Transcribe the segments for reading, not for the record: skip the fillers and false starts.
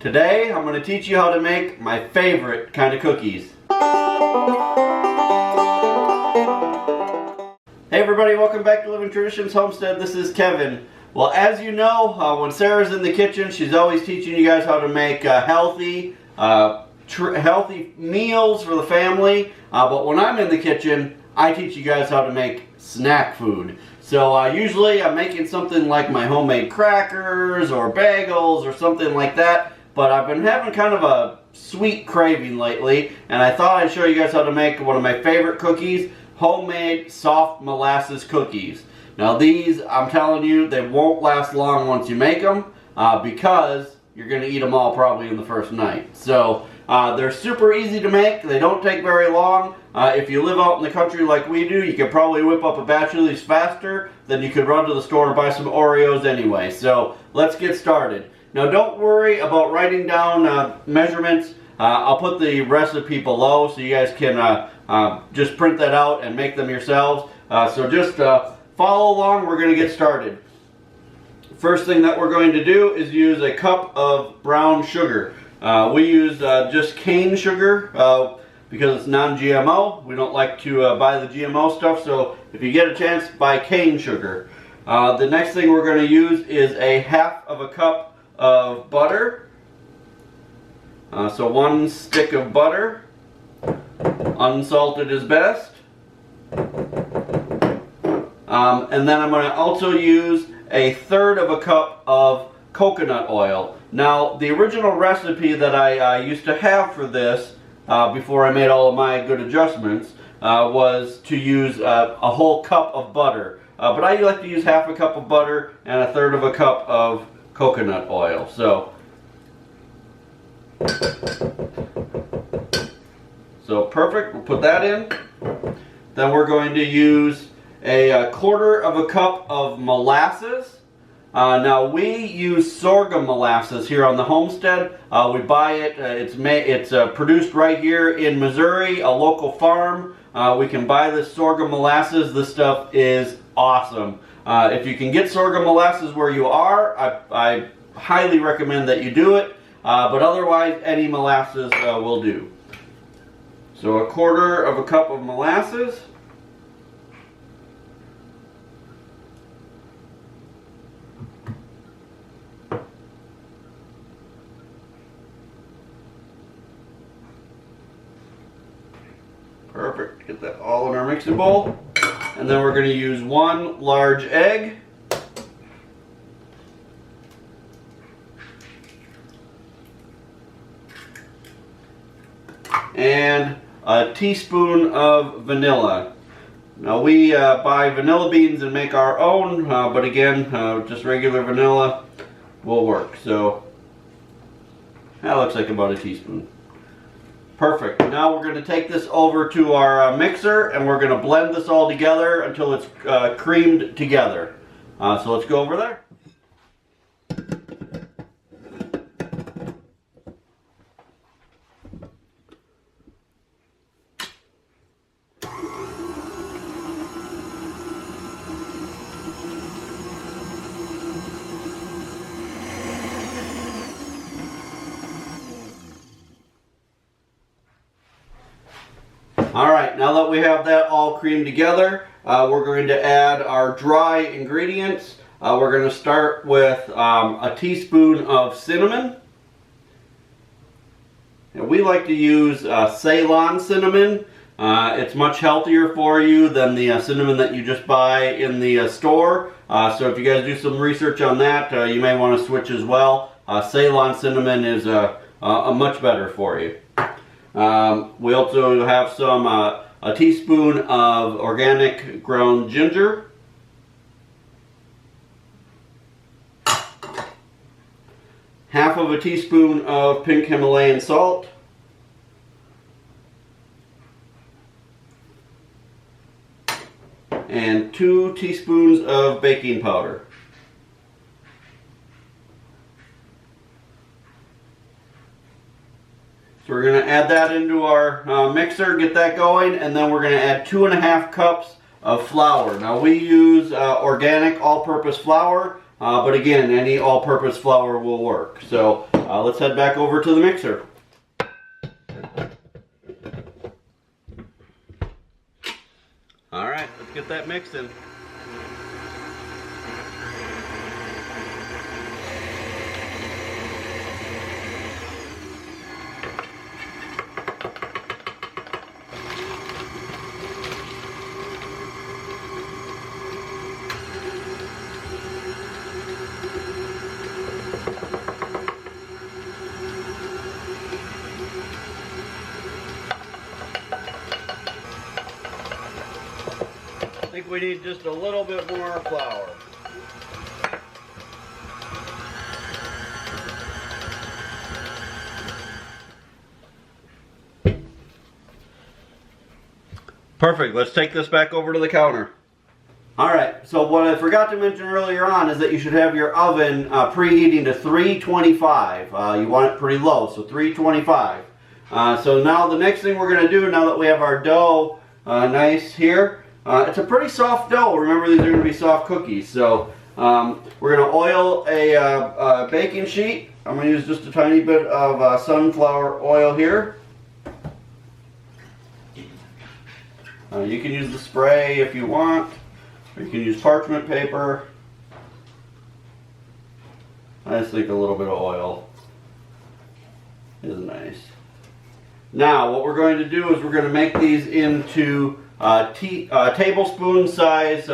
Today I'm going to teach you how to make my favorite kind of cookies. Hey everybody, welcome back to Living Traditions Homestead. This is Kevin. Well, as you know, when Sarah's in the kitchen, she's always teaching you guys how to make healthy meals for the family. But when I'm in the kitchen, I teach you guys how to make snack food. So usually I'm making something like my homemade crackers or bagels or something like that. But I've been having kind of a sweet craving lately, and I thought I'd show you guys how to make one of my favorite cookies, homemade soft molasses cookies. Now these, I'm telling you, they won't last long once you make them because you're going to eat them all probably in the first night. So they're super easy to make. They don't take very long. If you live out in the country like we do, you could probably whip up a batch of these faster than you could run to the store and buy some Oreos anyway. So let's get started. Now don't worry about writing down measurements. I'll put the recipe below so you guys can just print that out and make them yourselves. So just follow along. We're going to get started. First thing that we're going to do is use a cup of brown sugar. We use just cane sugar because it's non-GMO. We don't like to buy the GMO stuff, so if you get a chance, buy cane sugar. The next thing we're going to use is a half of a cup of butter. So 1 stick of butter. Unsalted is best. And then I'm going to also use a third of a cup of coconut oil. Now, the original recipe that I used to have for this, before I made all of my good adjustments, was to use a whole cup of butter. But I like to use half a cup of butter and a third of a cup of coconut oil. So perfect, we'll put that in. Then we're going to use a quarter of a cup of molasses. Now we use sorghum molasses here on the homestead. We buy it. It's produced right here in Missouri, a local farm. We can buy this sorghum molasses. This stuff is awesome. If you can get sorghum molasses where you are, I highly recommend that you do it. But otherwise, any molasses will do. So a quarter of a cup of molasses. Perfect. Get that all in our mixing bowl. And then we're going to use 1 large egg. And a teaspoon of vanilla. Now we buy vanilla beans and make our own, but again, just regular vanilla will work. So that looks like about a teaspoon. Perfect. Now we're going to take this over to our mixer and we're going to blend this all together until it's creamed together. So let's go over there. Alright, now that we have that all creamed together, we're going to add our dry ingredients. We're going to start with a teaspoon of cinnamon. And we like to use Ceylon cinnamon. It's much healthier for you than the cinnamon that you just buy in the store. So if you guys do some research on that, you may want to switch as well. Ceylon cinnamon is much better for you. We also have some a teaspoon of organic ground ginger, half of a teaspoon of pink Himalayan salt, and 2 teaspoons of baking powder. So we're going to add that into our mixer, get that going, and then we're going to add 2½ cups of flour. Now we use organic all-purpose flour, but again, any all-purpose flour will work. So let's head back over to the mixer. All right, let's get that mixed in. I think we need just a little bit more flour. Perfect, let's take this back over to the counter. Alright, so what I forgot to mention earlier on is that you should have your oven preheating to 325. You want it pretty low, so 325. So now the next thing we're going to do, now that we have our dough nice here, it's a pretty soft dough. Remember, these are going to be soft cookies. So we're going to oil a baking sheet. I'm going to use just a tiny bit of sunflower oil here. You can use the spray if you want, or you can use parchment paper. I just think a little bit of oil is nice. Now, what we're going to do is we're going to make these into tablespoon size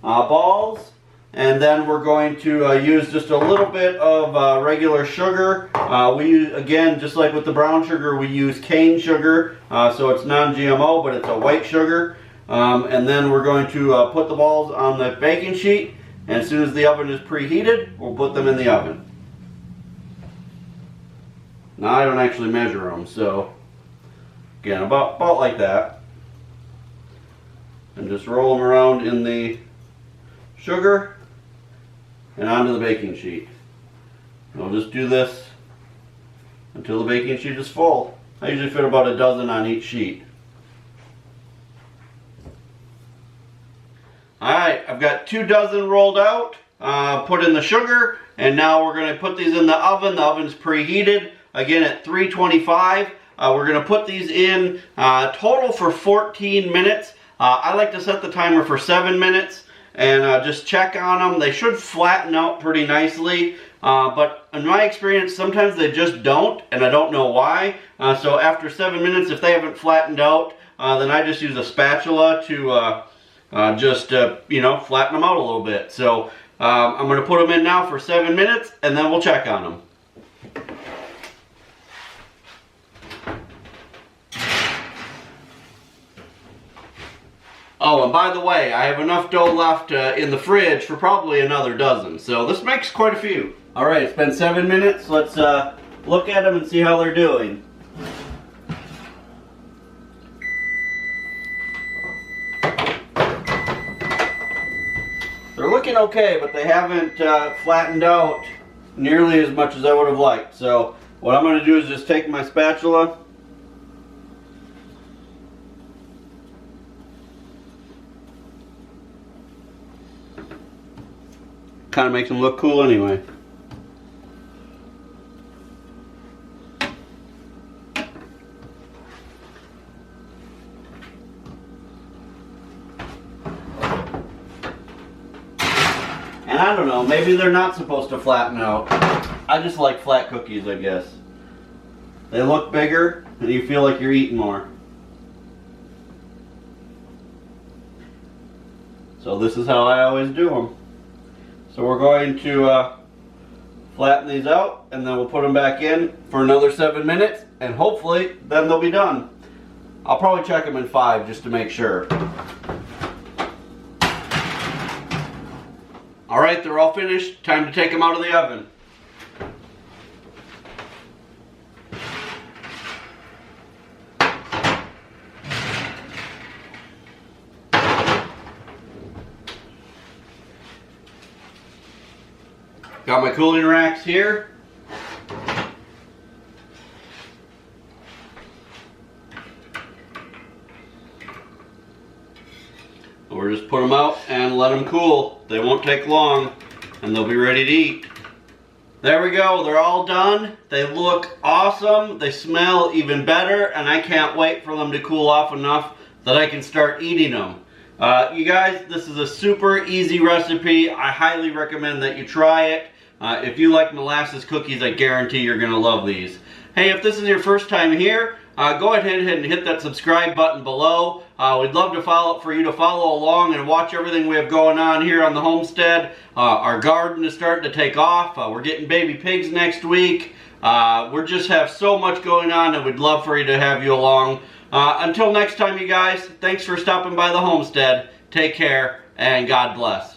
balls, and then we're going to use just a little bit of regular sugar. We use, again, just like with the brown sugar, we use cane sugar, so it's non-GMO, but it's a white sugar. And then we're going to put the balls on the baking sheet, and as soon as the oven is preheated, we'll put them in the oven. Now, I don't actually measure them, so again, about like that. And just roll them around in the sugar and onto the baking sheet. And we'll just do this until the baking sheet is full. I usually fit about a dozen on each sheet. Alright, I've got 2 dozen rolled out, put in the sugar, and now we're going to put these in the oven. The oven's preheated, again at 325. We're going to put these in total for 14 minutes. I like to set the timer for 7 minutes and just check on them. They should flatten out pretty nicely, but in my experience, sometimes they just don't, and I don't know why. So after 7 minutes, if they haven't flattened out, then I just use a spatula to you know, flatten them out a little bit. So I'm going to put them in now for 7 minutes, and then we'll check on them. Oh, and by the way, I have enough dough left in the fridge for probably another dozen. So this makes quite a few. Alright, it's been 7 minutes. Let's look at them and see how they're doing. They're looking okay, but they haven't flattened out nearly as much as I would have liked. So what I'm going to do is just take my spatula . Kind of makes them look cool anyway. And I don't know, maybe they're not supposed to flatten out. I just like flat cookies, I guess. They look bigger and you feel like you're eating more. So this is how I always do them. So we're going to flatten these out, and then we'll put them back in for another 7 minutes, and hopefully then they'll be done. I'll probably check them in 5 just to make sure. Alright, they're all finished. Time to take them out of the oven. Got my cooling racks here. We're just put them out and let them cool. They won't take long and they'll be ready to eat. There we go, they're all done. They look awesome, they smell even better, and I can't wait for them to cool off enough that I can start eating them. You guys, this is a super easy recipe. I highly recommend that you try it. If you like molasses cookies, I guarantee you're going to love these. Hey, if this is your first time here, go ahead and hit that subscribe button below. We'd love to for you to follow along and watch everything we have going on here on the homestead. Our garden is starting to take off. We're getting baby pigs next week. We just have so much going on, and we'd love for you to have you along. Until next time, you guys, thanks for stopping by the homestead. Take care, and God bless.